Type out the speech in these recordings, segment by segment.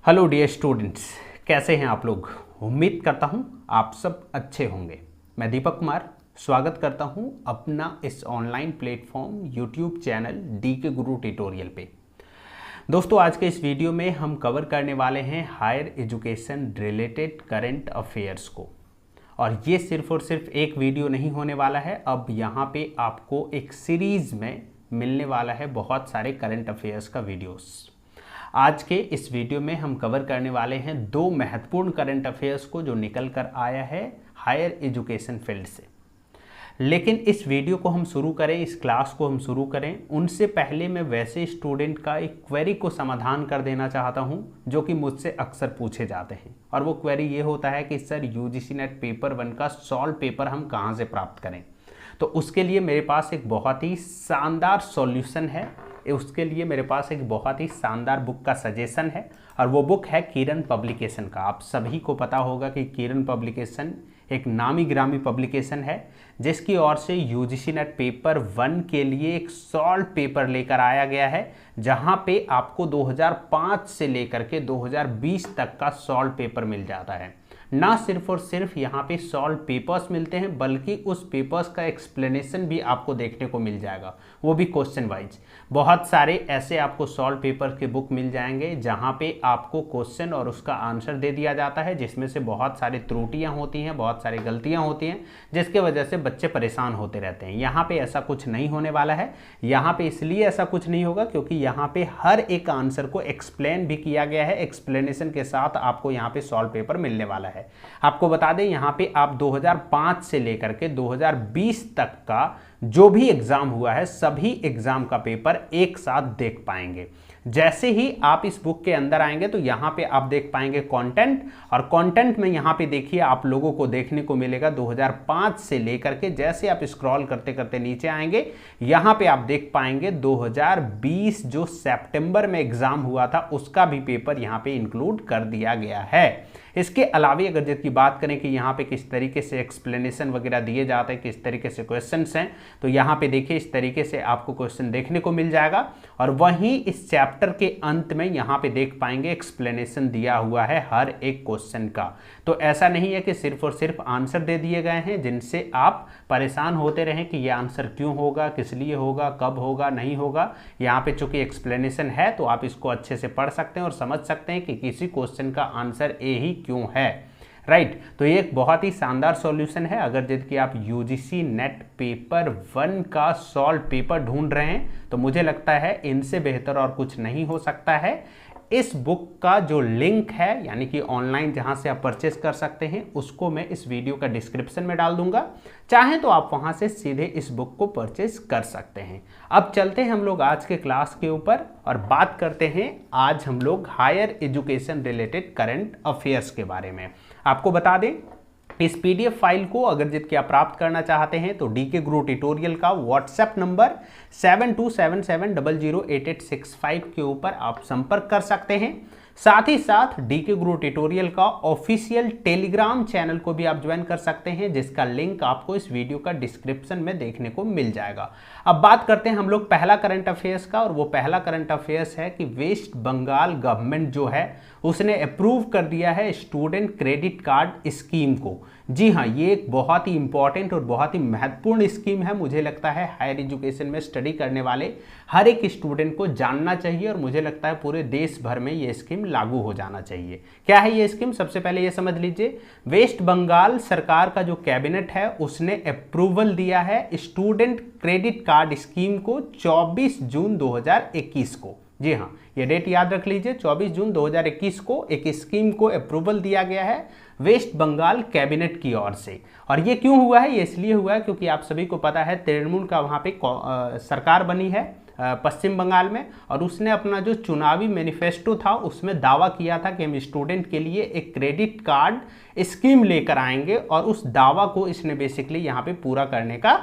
Hello dear students, कैसे हैं आप लोग। उम्मीद करता हूं आप सब अच्छे होंगे। मैं दीपक कुमार स्वागत करता हूं अपना इस online platform YouTube channel D के गुरु ट्यूटोरियल पे। दोस्तों, आज के इस वीडियो में हम कवर करने वाले हैं higher education related current affairs को। और ये सिर्फ और सिर्फ एक वीडियो नहीं होने वाला है। अब यहाँ पे आपको एक सीरीज में मिलने वाला है बहुत सारे करंट अफेयर्स का वीडियोस। आज के इस वीडियो में हम कवर करने वाले हैं दो महत्वपूर्ण करंट अफेयर्स को जो निकल कर आया है हायर एजुकेशन फील्ड से। लेकिन इस वीडियो को हम शुरू करें, इस क्लास को हम शुरू करें, उनसे पहले मैं वैसे स्टूडेंट का एक क्वेरी को समाधान कर देना चाहता हूं जो कि मुझसे अक्सर पूछे जाते हैं। और वो क्वेरी ये होता है कि सर यूजीसी नेट पेपर 1 का सॉल्व पेपर हम कहाँ से प्राप्त करें। तो उसके लिए मेरे पास एक बहुत ही शानदार सॉल्यूशन है, उसके लिए मेरे पास एक बहुत ही शानदार बुक का सजेशन है। और वो बुक है किरण पब्लिकेशन का। आप सभी को पता होगा कि किरण पब्लिकेशन एक नामी गिरामी पब्लिकेशन है जिसकी ओर से यूजीसी नेट पेपर 1 के लिए एक सॉल्व पेपर लेकर आया गया है, जहां पे आपको 2005 से लेकर के 2020 तक का सॉल्व पेपर मिल जाता है। ना सिर्फ और सिर्फ यहाँ पे सॉल्व पेपर्स मिलते हैं बल्कि उस पेपर्स का एक्सप्लेनेशन भी आपको देखने को मिल जाएगा, वो भी क्वेश्चन वाइज। बहुत सारे ऐसे आपको सॉल्व पेपर के बुक मिल जाएंगे जहाँ पे आपको क्वेश्चन और उसका आंसर दे दिया जाता है, जिसमें से बहुत सारी त्रुटियाँ होती हैं, बहुत सारी गलतियाँ होती हैं, जिसके वजह से बच्चे परेशान होते रहते हैं। यहाँ पे ऐसा कुछ नहीं होने वाला है। यहाँ पे इसलिए ऐसा कुछ नहीं होगा क्योंकि यहाँ पे हर एक आंसर को एक्सप्लेन भी किया गया है। एक्सप्लेनेशन के साथ आपको यहाँ पे सॉल्व पेपर मिलने वाला है। आपको बता दें, यहाँ पे आप 2005 से लेकर के 2020 तक का जो भी एग्जाम हुआ है सभी एग्जाम का पेपर एक साथ देख पाएंगे। जैसे ही आप इस बुक के अंदर आएंगे तो यहाँ पे आप देख पाएंगे कंटेंट, और कंटेंट में यहाँ पे देखिए आप लोगों को देखने को मिलेगा 2005 से लेकर के, जैसे आप स्क्रॉल करते करते नीचे आएंगे यहाँ पे आप देख पाएंगे 2020 जो सितंबर में एग्जाम हुआ था उसका भी पेपर यहाँ पे इंक्लूड कर दिया गया है। इसके अलावा अगर जिसकी बात करें कि यहाँ पे किस तरीके से एक्सप्लेनेशन वगैरह दिए जाते हैं, किस तरीके से क्वेश्चंस हैं, तो यहाँ पे देखिए इस तरीके से आपको क्वेश्चन देखने को मिल जाएगा। और वहीं इस चैप्टर के अंत में यहाँ पे देख पाएंगे एक्सप्लेनेशन दिया हुआ है हर एक क्वेश्चन का। तो ऐसा नहीं है कि सिर्फ और सिर्फ आंसर दे दिए गए हैं जिनसे आप परेशान होते रहें कि ये आंसर क्यों होगा, किस लिए होगा, कब होगा, नहीं होगा। यहाँ पे चूंकि एक्सप्लेनेशन है तो आप इसको अच्छे से पढ़ सकते हैं और समझ सकते हैं कि किसी क्वेश्चन का आंसर ए ही क्यों है। राइट, तो ये एक बहुत ही शानदार सॉल्यूशन है। अगर जिसकी आप यूजीसी नेट पेपर 1 का सॉल्व पेपर ढूंढ रहे हैं तो मुझे लगता है इनसे बेहतर और कुछ नहीं हो सकता है। इस बुक का जो लिंक है यानी कि ऑनलाइन जहां से आप परचेस कर सकते हैं उसको मैं इस वीडियो का डिस्क्रिप्शन में डाल दूंगा, चाहें तो आप वहां से सीधे इस बुक को परचेस कर सकते हैं। अब चलते हैं हम लोग आज के क्लास के ऊपर और बात करते हैं आज हम लोग higher education related current affairs के बारे में। आपको बता दें, इस पीडीएफ फाइल को अगर जिसके आप प्राप्त करना चाहते हैं तो डी के गुरु ट्यूटोरियल का व्हाट्सएप नंबर 7277008865 के ऊपर आप संपर्क कर सकते हैं। साथ ही साथ डी के गुरु ट्यूटोरियल का ऑफिशियल टेलीग्राम चैनल को भी आप ज्वाइन कर सकते हैं, जिसका लिंक आपको इस वीडियो का डिस्क्रिप्शन में देखने को मिल जाएगा। अब बात करते हैं हम लोग पहला करंट अफेयर्स का, और वो पहला करंट अफेयर्स है कि वेस्ट बंगाल गवर्नमेंट जो है उसने अप्रूव कर दिया है स्टूडेंट क्रेडिट कार्ड स्कीम को। जी हाँ, ये एक बहुत ही इंपॉर्टेंट और बहुत ही महत्वपूर्ण स्कीम है। मुझे लगता है हायर एजुकेशन में स्टडी करने वाले हर एक स्टूडेंट को जानना चाहिए और मुझे लगता है पूरे देश भर में ये स्कीम लागू हो जाना चाहिए। क्या है ये स्कीम, सबसे पहले ये समझ लीजिए। वेस्ट बंगाल सरकार का जो कैबिनेट है उसने अप्रूवल दिया है स्टूडेंट क्रेडिट कार्ड स्कीम को 24 जून 2021 को। जी हाँ, ये डेट याद रख लीजिए, 24 जून 2021 को एक स्कीम को अप्रूवल दिया गया है वेस्ट बंगाल कैबिनेट की ओर से। और ये क्यों हुआ है, ये इसलिए हुआ है क्योंकि आप सभी को पता है तृणमूल का वहाँ पे सरकार बनी है पश्चिम बंगाल में, और उसने अपना जो चुनावी मैनिफेस्टो था उसमें दावा किया था कि हम स्टूडेंट के लिए एक क्रेडिट कार्ड स्कीम लेकर आएंगे, और उस दावा को इसने बेसिकली यहाँ पे पूरा करने का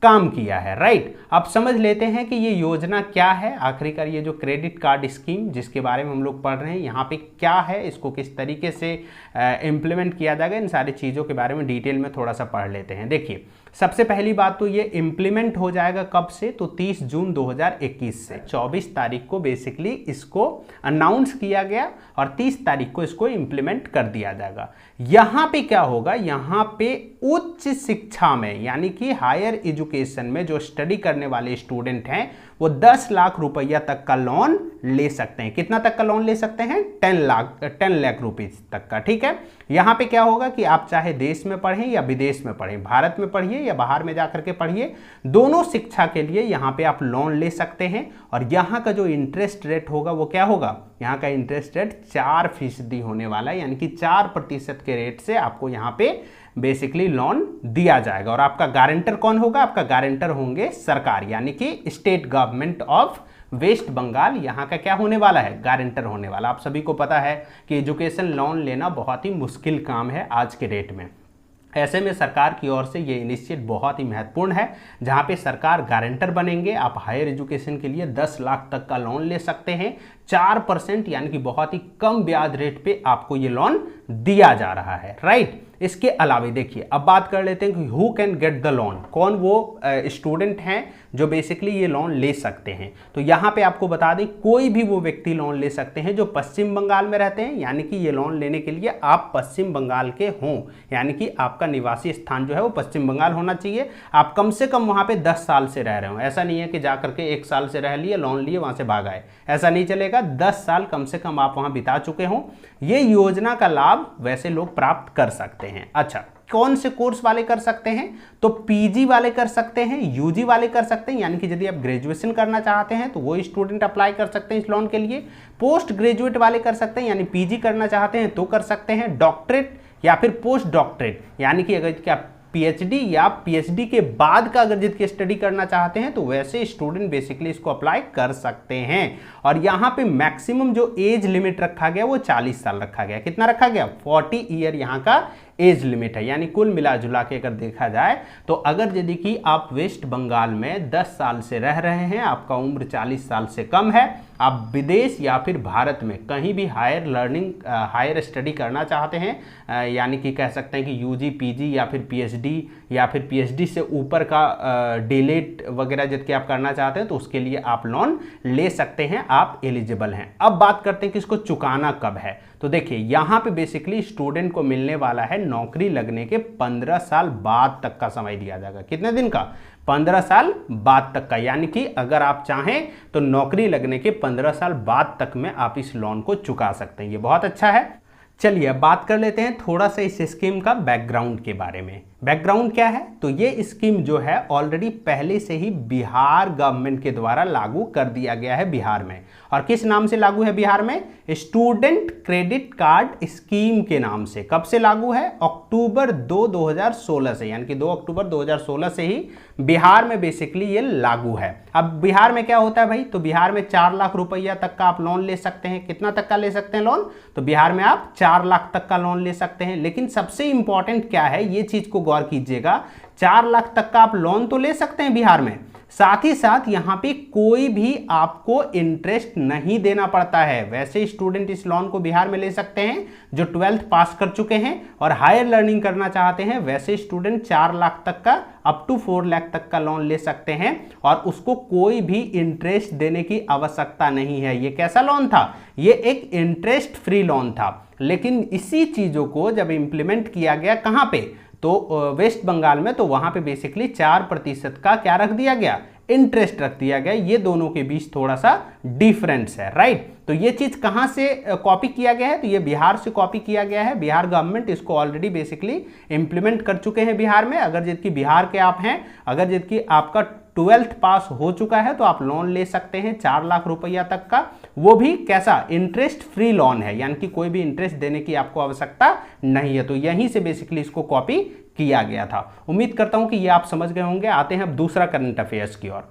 काम किया है, राइट। अब समझ लेते हैं कि ये योजना क्या है, आखिरकार ये जो क्रेडिट कार्ड स्कीम जिसके बारे में हम लोग पढ़ रहे हैं यहाँ पे क्या है, इसको किस तरीके से इम्प्लीमेंट किया जाएगा, इन सारी चीज़ों के बारे में डिटेल में थोड़ा सा पढ़ लेते हैं। देखिए, सबसे पहली बात तो ये इम्प्लीमेंट हो जाएगा कब से, तो 30 जून 2021 से। 24 तारीख को बेसिकली इसको अनाउंस किया गया और 30 तारीख को इसको इम्प्लीमेंट कर दिया जाएगा। यहाँ पे क्या होगा, यहाँ पे उच्च शिक्षा में यानी कि हायर एजुकेशन में जो स्टडी करने वाले स्टूडेंट हैं वो 10 लाख रुपया तक का लोन ले सकते हैं। कितना तक का लोन ले सकते हैं? 10 लाख रुपीज तक का, ठीक है। यहाँ पे क्या होगा कि आप चाहे देश में पढ़ें या विदेश में पढ़ें, भारत में पढ़िए या बाहर में जाकर के पढ़िए, दोनों शिक्षा के लिए यहाँ पे आप लोन ले सकते हैं। और यहाँ का जो इंटरेस्ट रेट होगा वो क्या होगा, यहाँ का इंटरेस्ट रेट 4% होने वाला है, यानी कि 4% के रेट से आपको यहाँ पे बेसिकली लोन दिया जाएगा। और आपका गारंटर कौन होगा? आपका गारंटर होंगे सरकार, यानी कि state government of West Bengal. यहाँ का क्या होने वाला है? गारंटर होने वाला। आप सभी को पता है कि एजुकेशन लोन लेना बहुत ही मुश्किल काम है आज के डेट में। ऐसे में सरकार की ओर से ये इनिशिएटिव बहुत ही महत्वपूर्ण है, जहाँ पे सरकार गारंटर बनेंगे। आप हायर एजुकेशन के लिए 10 लाख तक का लोन ले सकते हैं, 4% यानी कि बहुत ही कम ब्याज रेट पे आपको ये लोन दिया जा रहा है, राइट। इसके अलावा देखिए, अब बात कर लेते हैं कि who can get the loan, कौन वो स्टूडेंट हैं जो बेसिकली ये लोन ले सकते हैं। तो यहाँ पे आपको बता दें, कोई भी वो व्यक्ति लोन ले सकते हैं जो पश्चिम बंगाल में रहते हैं, यानी कि ये लोन लेने के लिए आप पश्चिम बंगाल के हों, यानी कि आपका निवासी स्थान जो है वो पश्चिम बंगाल होना चाहिए। आप कम से कम वहाँ पे 10 साल से रह रहे हो। ऐसा नहीं है कि जा करके 1 साल से रह लिए, लोन लिए, वहाँ से भाग आए, ऐसा नहीं चलेगा। 10 साल कम से कम आप वहाँ बिता चुके हों। ये योजना का लाभ वैसे लोग प्राप्त कर सकते हैं। अच्छा, कौन से कोर्स वाले कर सकते हैं? तो पीजी वाले कर सकते हैं, यूजी वाले कर सकते हैं, यानी कि यदि आप ग्रेजुएशन करना चाहते हैं तो वो स्टूडेंट अप्लाई कर सकते हैं इस लोन के लिए। पोस्ट ग्रेजुएट वाले कर सकते हैं, यानी पीजी करना चाहते हैं तो कर सकते हैं। डॉक्टरेट या फिर पोस्ट डॉक्टरेट, यानी कि अगर क्या पीएचडी या पीएचडी के बाद का अगर जिसकी स्टडी करना चाहते हैं तो वैसे स्टूडेंट बेसिकली इसको अप्लाई कर सकते हैं। और यहाँ पे मैक्सिमम जो एज लिमिट रखा गया वो 40 साल रखा गया। कितना रखा गया? 40 ईयर यहाँ का एज लिमिट है। यानी कुल मिला जुला के अगर देखा जाए तो अगर यदि कि आप वेस्ट बंगाल में 10 साल से रह रहे हैं, आपका उम्र 40 साल से कम है, आप विदेश या फिर भारत में कहीं भी हायर स्टडी करना चाहते हैं, यानी कि कह सकते हैं कि यूजी, पीजी या फिर पीएचडी या फिर पीएचडी से ऊपर का डीलेट वगैरह जबकि आप करना चाहते हैं तो उसके लिए आप लोन ले सकते हैं, आप एलिजिबल हैं। अब बात करते हैं कि इसको चुकाना कब है। तो देखिए, यहाँ पे बेसिकली स्टूडेंट को मिलने वाला है नौकरी लगने के 15 साल बाद तक का समय दिया जाएगा। कितने दिन का? 15 साल बाद तक का, यानी कि अगर आप चाहें तो नौकरी लगने के 15 साल बाद तक में आप इस लोन को चुका सकते हैं। ये बहुत अच्छा है। चलिए अब बात कर लेते हैं थोड़ा सा इस स्कीम का बैकग्राउंड के बारे में। बैकग्राउंड क्या है? तो ये स्कीम जो है ऑलरेडी पहले से ही बिहार गवर्नमेंट के द्वारा लागू कर दिया गया है बिहार में। और किस नाम से लागू है बिहार में? स्टूडेंट क्रेडिट कार्ड स्कीम के नाम से। कब से लागू है? अक्टूबर 2, 2016 से, यानी कि 2 अक्टूबर 2016 से ही बिहार में बेसिकली ये लागू है। अब बिहार में क्या होता है भाई? तो बिहार में 4 लाख रुपया तक का आप लोन ले सकते हैं। कितना तक का ले सकते हैं लोन? तो बिहार में आप 4 लाख तक का लोन ले सकते हैं। लेकिन सबसे इंपॉर्टेंट क्या है, ये चीज को गौर कीजिएगा, 4 लाख तक का आप लोन तो ले सकते हैं बिहार में, साथ ही साथ यहाँ पे कोई भी आपको इंटरेस्ट नहीं देना पड़ता है। वैसे स्टूडेंट इस लोन को बिहार में ले सकते हैं जो 12th पास कर चुके हैं और हायर लर्निंग करना चाहते हैं। वैसे स्टूडेंट 4 लाख तक का अप टू 4 लाख तक का लोन ले सकते हैं और उसको कोई भी इंटरेस्ट देने की आवश्यकता नहीं है। ये कैसा लोन था? ये एक इंटरेस्ट फ्री लोन था। लेकिन इसी चीजों को जब इंप्लीमेंट किया गया कहाँ पे? तो वेस्ट बंगाल में, तो वहां पे बेसिकली 4% का क्या रख दिया गया? इंटरेस्ट रख दिया गया। ये दोनों के बीच थोड़ा सा डिफरेंस है, राइट। तो ये चीज कहां से कॉपी किया गया है? तो ये बिहार से कॉपी किया गया है। बिहार गवर्नमेंट इसको ऑलरेडी बेसिकली इंप्लीमेंट कर चुके हैं बिहार में। अगर जिसकी बिहार के आप हैं, अगर जिसकी आपका 12th पास हो चुका है तो आप लोन ले सकते हैं 4 लाख रुपया तक का। वो भी कैसा? इंटरेस्ट फ्री लोन है, यानी कि कोई भी इंटरेस्ट देने की आपको आवश्यकता नहीं है। तो यहीं से बेसिकली इसको कॉपी किया गया था। उम्मीद करता हूं कि ये आप समझ गए होंगे। आते हैं अब दूसरा करंट अफेयर्स की ओर।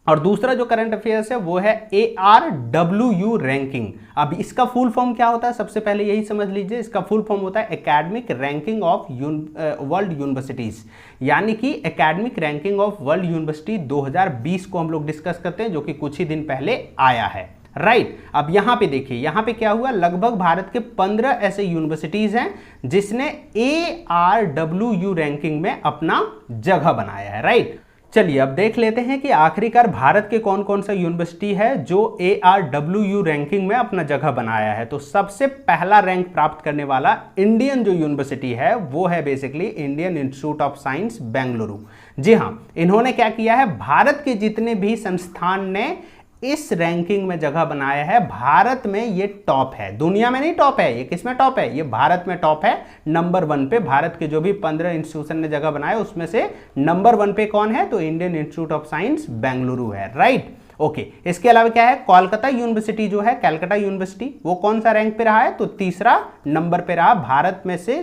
और दूसरा जो करंट अफेयर्स है वो है ARWU रैंकिंग। अब इसका फुल फॉर्म क्या होता है, सबसे पहले यही समझ लीजिए। इसका फुल फॉर्म होता है academic ranking of world universities, यानी कि academic ranking of world university 2020 को हम लोग डिस्कस करते हैं, जो कि कुछ ही दिन पहले आया है, राइट। अब यहां पे देखिए, यहां पे क्या हुआ, लगभग भारत के 15 ऐसे यूनिवर्सिटीज हैं जिसने ARWU रैंकिंग में अपना जगह बनाया है, राइट। चलिए अब देख लेते हैं कि आखिरकार भारत के कौन कौन सा यूनिवर्सिटी है जो ARWU रैंकिंग में अपना जगह बनाया है। तो सबसे पहला रैंक प्राप्त करने वाला इंडियन जो यूनिवर्सिटी है वो है basically Indian Institute of Science Bengaluru. जी हाँ, इन्होंने क्या किया है, भारत के जितने भी संस्थान ने इस रैंकिंग में जगह बनाया है, भारत में ये टॉप है, दुनिया में नहीं टॉप है, ये किसमें टॉप है, ये भारत में टॉप है, नंबर 1 पे। भारत के जो भी 15 इंस्टीट्यूशन ने जगह बनाया उसमें से नंबर 1 पे कौन है, तो Indian Institute of Science Bengaluru है, राइट। ओके, इसके अलावा क्या है, कोलकाता यूनिवर्सिटी जो है, कलकत्ता यूनिवर्सिटी, वो कौन सा रैंक पे रहा है, तो तीसरा नंबर पे रहा, भारत में से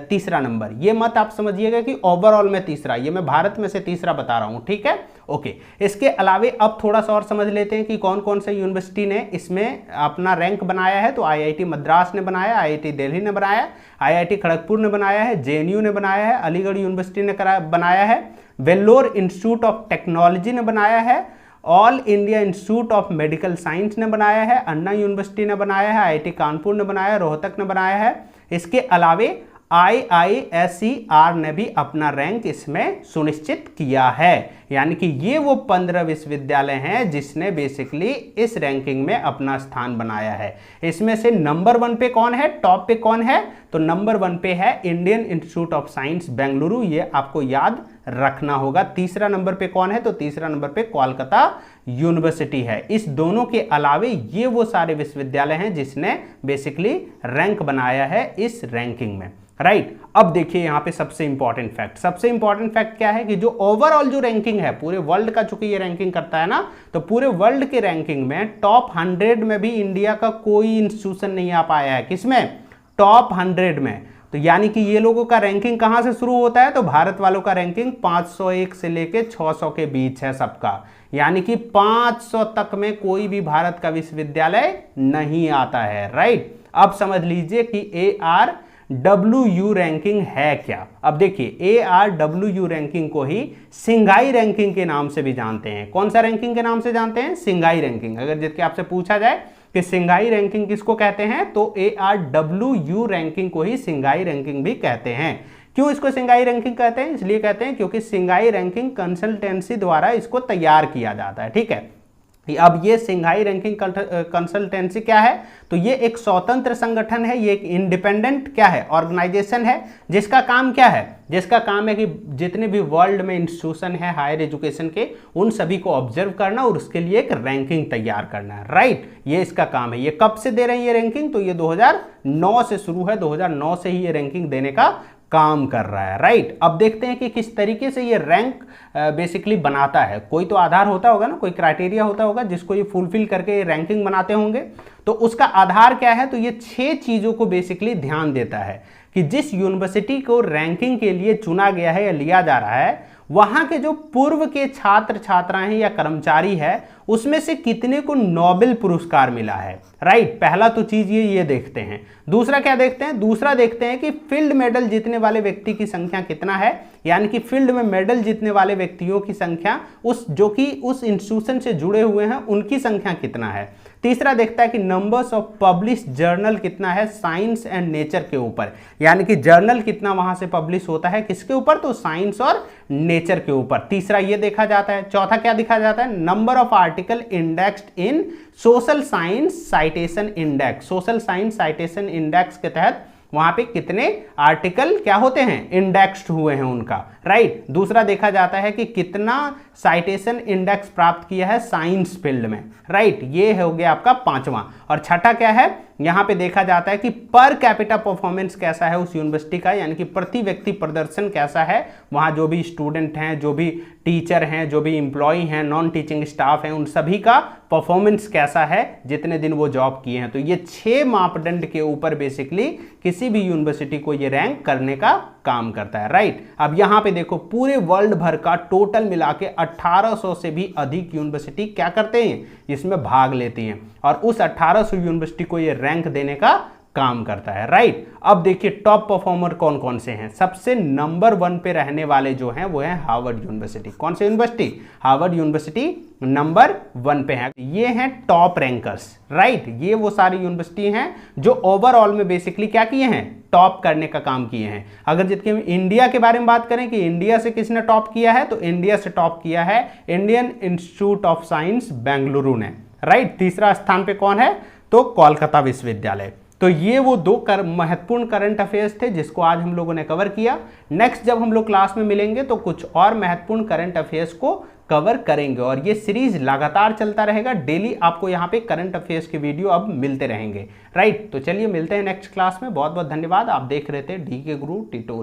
तीसरा नंबर। ये मत आप समझिएगा कि ओवरऑल में तीसरा, ये मैं भारत में से तीसरा बता रहा हूं, ठीक है। ओके, इसके अलावे अब थोड़ा सा और समझ लेते हैं कि कौन कौन से यूनिवर्सिटी ने इसमें अपना रैंक बनाया है। तो IIT मद्रास ने बनाया, IIT दिल्ली ने बनाया, IIT खड़गपुर ने बनाया है, JNU ने बनाया है, अलीगढ़ यूनिवर्सिटी ने बनाया है, वेल्लोर इंस्टीट्यूट ऑफ टेक्नोलॉजी ने बनाया है, all India institute of medical science ने बनाया है, अन्ना यूनिवर्सिटी ने बनाया है, IIT कानपुर ने बनाया है, रोहतक ने बनाया है। इसके अलावे IISER ने भी अपना रैंक इसमें सुनिश्चित किया है, यानी कि ये वो 15 विश्वविद्यालय हैं जिसने बेसिकली इस रैंकिंग में अपना स्थान बनाया है। इसमें से नंबर 1 पे कौन है, टॉप पे कौन है, तो नंबर 1 पे है Indian Institute of Science Bengaluru, ये आपको याद रखना होगा। तीसरा नंबर पे कौन है, तो तीसरा नंबर पे कोलकाता यूनिवर्सिटी है। इस दोनों के अलावे ये वो सारे विश्वविद्यालय हैं जिसने बेसिकली रैंक बनाया है इस रैंकिंग में, राइट। अब देखिए यहाँ पे सबसे इंपॉर्टेंट फैक्ट, सबसे इंपॉर्टेंट फैक्ट क्या है कि जो ओवरऑल जो रैंकिंग है पूरे वर्ल्ड का, चूंकि ये रैंकिंग करता है ना, तो पूरे वर्ल्ड के रैंकिंग में टॉप 100 में भी इंडिया का कोई इंस्टीट्यूशन नहीं आ पाया है। किसमें, टॉप 100 में। तो यानी कि ये लोगों का रैंकिंग कहां से शुरू होता है, तो भारत वालों का रैंकिंग 501 से लेके 600 के बीच है सबका, यानी कि 500 तक में कोई भी भारत का विश्वविद्यालय नहीं आता है, राइट। अब समझ लीजिए कि ARWU रैंकिंग है क्या। अब देखिए ARWU रैंकिंग को ही सिंघाई रैंकिंग के नाम से भी जानते हैं। कौन सा रैंकिंग के नाम से जानते हैं, सिंघाई रैंकिंग। अगर जिसके आपसे पूछा जाए कि सिंघाई रैंकिंग किसको कहते हैं, तो ARWU रैंकिंग को ही सिंघाई रैंकिंग भी कहते हैं। क्यों इसको सिंघाई रैंकिंग कहते हैं, इसलिए कहते हैं क्योंकि सिंघाई रैंकिंग कंसल्टेंसी द्वारा इसको तैयार किया जाता है, ठीक है। अब ये सिंघाई रैंकिंग कंसल्टेंसी क्या है, तो ये एक स्वतंत्र संगठन है, ये एक इंडिपेंडेंट क्या है, ऑर्गेनाइजेशन है, जिसका काम क्या है, जिसका काम है कि जितने भी वर्ल्ड में इंस्टीट्यूशन है हायर एजुकेशन के, उन सभी को ऑब्जर्व करना और उसके लिए एक रैंकिंग तैयार करना है, राइट। ये इसका काम है। ये कब से दे रहे हैं ये रैंकिंग, तो ये 2009 से शुरू है, 2009 से ही ये रैंकिंग देने का काम कर रहा है, राइट। अब देखते हैं कि किस तरीके से ये रैंक बेसिकली बनाता है। कोई तो आधार होता होगा ना, कोई क्राइटेरिया होता होगा जिसको ये फुलफिल करके ये रैंकिंग बनाते होंगे। तो उसका आधार क्या है, तो ये 6 चीजों को बेसिकली ध्यान देता है कि जिस यूनिवर्सिटी को रैंकिंग के लिए चुना गया है या लिया जा रहा है, वहां के जो पूर्व के छात्र छात्राएं या कर्मचारी है उसमें से कितने को नोबेल पुरस्कार मिला है, राइट। पहला तो चीज ये देखते हैं। दूसरा क्या देखते हैं, दूसरा देखते हैं कि फील्ड मेडल जीतने वाले व्यक्ति की संख्या कितना है, यानी कि फील्ड में मेडल जीतने वाले व्यक्तियों की संख्या उस जो कि उस इंस्टीट्यूशन से जुड़े हुए हैं उनकी संख्या कितना है। तीसरा देखता है कि नंबर्स ऑफ पब्लिश जर्नल कितना है साइंस एंड नेचर के ऊपर, यानी कि जर्नल कितना वहां से पब्लिश होता है, किसके ऊपर, तो साइंस और नेचर के ऊपर। तीसरा ये देखा जाता है। चौथा क्या देखा जाता है, number of article indexed in social science citation index. Social science citation index के तहत वहां पे कितने आर्टिकल क्या होते हैं, इंडेक्स्ड हुए हैं उनका, राइट। दूसरा देखा जाता है कि कितना साइटेशन इंडेक्स प्राप्त किया है साइंस फील्ड में, राइट। ये हो गया आपका 5वां। और छठा क्या है, यहां पे देखा जाता है कि पर कैपिटा परफॉर्मेंस कैसा है उस यूनिवर्सिटी का, यानी कि प्रति व्यक्ति प्रदर्शन कैसा है, वहां जो भी स्टूडेंट हैं, जो भी टीचर हैं, जो भी इंप्लॉय हैं, नॉन टीचिंग स्टाफ हैं, उन सभी का परफॉर्मेंस कैसा है जितने दिन वो जॉब किए हैं। तो ये 6 मापदंड के ऊपर बेसिकली किसी भी यूनिवर्सिटी को ये रैंक करने का काम करता है, राइट। अब यहाँ पे देखो पूरे वर्ल्ड भर का टोटल मिला के 1800 से भी अधिक यूनिवर्सिटी क्या करते हैं, इसमें भाग लेती हैं, और उस 1800 यूनिवर्सिटी को ये रैंक देने का काम करता है, राइट। अब देखिए टॉप परफॉर्मर कौन कौन से हैं। सबसे नंबर 1 पे रहने वाले जो हैं वो है हार्वर्ड यूनिवर्सिटी। कौन सी यूनिवर्सिटी, हार्वर्ड यूनिवर्सिटी नंबर 1 पे है। ये हैं टॉप रैंकर्स, राइट। ये वो सारी यूनिवर्सिटी हैं जो ओवरऑल में बेसिकली क्या किए हैं, टॉप करने का काम किए हैं। अगर जितने इंडिया के बारे में बात करें कि इंडिया से किसने टॉप किया है, तो इंडिया से टॉप किया है Indian Institute of Science Bengaluru ने, राइट। तीसरा स्थान पे कौन है, तो कोलकाता विश्वविद्यालय। तो ये वो दो महत्वपूर्ण करंट अफेयर्स थे जिसको आज हम लोगों ने कवर किया। नेक्स्ट जब हम लोग क्लास में मिलेंगे तो कुछ और महत्वपूर्ण करंट अफेयर्स को कवर करेंगे, और ये सीरीज लगातार चलता रहेगा। डेली आपको यहाँ पे करंट अफेयर्स के वीडियो अब मिलते रहेंगे, राइट। तो चलिए मिलते हैं नेक्स्ट क्लास में। बहुत बहुत धन्यवाद। आप देख रहे थे DK गुरु ट्यूटोरियल।